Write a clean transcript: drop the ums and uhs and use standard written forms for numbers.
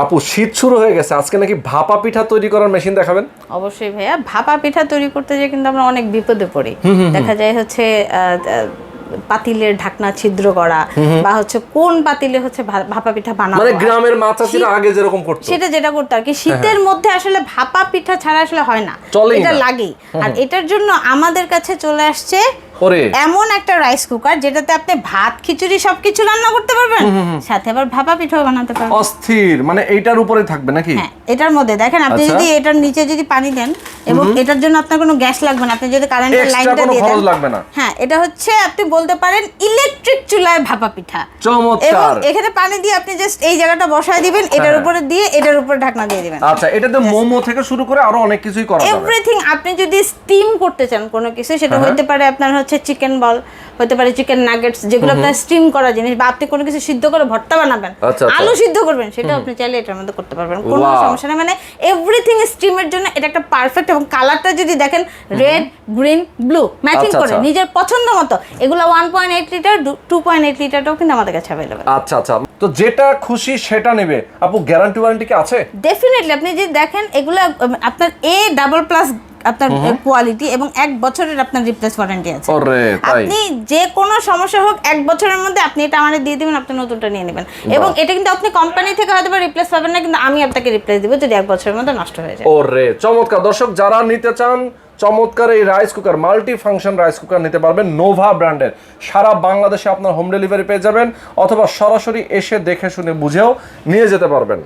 আপু শীত শুরু হয়ে গেছে, আজকে নাকি ভাপা পিঠা তৈরি করার মেশিন দেখাবেন? অবশ্যই ভাইয়া, ভাপা পিঠা তৈরি করতে গিয়ে কিন্তু আমরা অনেক বিপদে পড়ি। দেখা যায় হচ্ছে পাতিলের ঢাকনা ছিদ্র করা, বা হচ্ছে কোন পাতিলে হচ্ছে ভাপা পিঠা বানাবো, মানে গ্রামের মা চাচিরা আগে যেরকম করতো সেটা যেটা করতে আর কি। শীতের মধ্যে আসলে ভাপা পিঠা ছাড়া আসলে হয় না, এটা লাগেই। আর এটার জন্য আমাদের কাছে চলে আসছে এমন একটা রাইস কুকার যেটাতে আপনি ভাত খিচুড়ি সবকিছু রান্না করতে পারবেন, সাথে আবার ভাপা পিঠাও বানাতে পারবেন। অস্থির, মানে এইটার উপরে থাকবে নাকি? হ্যাঁ, এটার মধ্যে দেখেন আপনি যদি এটার নিচে যদি পানি দেন, এবং এটার জন্য আপনার কোনো গ্যাস লাগবে না, আপনি যদি কারেন্টের লাইনটা দিয়ে দেন লাগবে না। হ্যাঁ, এটা হচ্ছে আপনি বলতে পারেন ইলেকট্রিক চুলায় ভাপা পিঠা। চমৎকার। এবং এখানে পানি দিয়ে আপনি জাস্ট এই জায়গাটা বসায় দিবেন, এটার উপরে দিয়ে এটার উপরে ঢাকনা দিয়ে দিবেন। আচ্ছা, এটাতে মোমো থেকে শুরু করে আরো অনেক কিছুই করা যাবে। এভরিথিং। আপনি যদি স্টিম করতে চান কোনো কিছু, সেটা হতে পারে আপনার হচ্ছে চিকেন বল, হতে পারে চিকেন নাগেটস, যেগুলো আপনার স্টিম করা জিনিস, বা আপনি কোনো কিছু সিদ্ধ করে ভর্তা বানাবেন, আলু সিদ্ধ করবেন, সেটা আপনি চাইলে এটার মধ্যে করতে পারবেন, কোনো সমস্যা নেই। মানে এভরিথিং স্টিমের জন্য এটা একটা পারফেক্ট। এবং কালারটা যদি দেখেন রেড, গ্রিন, ব্লু ম্যাচিং করে নিজের পছন্দ মতো, এগুলো 1.8 লিটার, 2.8 লিটারটাও কিন্তু আমাদের কাছে अवेलेबल। আচ্ছা আচ্ছা, তো যেটা খুশি সেটা নেবে। আপু গ্যারান্টি ওয়ারেন্টি কি আছে? ডেফিনেটলি। আপনি যদি দেখেন এগুলো আপনার A++ আপনার কোয়ালিটি, এবং 1 বছরের আপনার রিপ্লেস ওয়ারেন্টি আছে। আপনি যে কোনো সমস্যা হোক 1 বছরের মধ্যে আপনি এটা আমাদের দিয়ে দিবেন, আপনি নতুনটা নিয়ে নেবেন। এবং এটা কিন্তু আপনি কোম্পানি থেকে হয়তো রিপ্লেস পাবেন না, কিন্তু আমি আপনাকে রিপ্লেস দিব যদি 1 বছরের মধ্যে নষ্ট হয়ে যায়। ওরে চমৎকার। দর্শক যারা নিতে চান চমৎকার এই rice cooker, multi function rice cooker নিতে পারবেন নোভা ব্র্যান্ডের। সারা বাংলাদেশে আপনার হোম ডেলিভারি পেয়ে যাবেন, অথবা সরাসরি এসে দেখে শুনে বুঝেও নিয়ে যেতে পারবেন।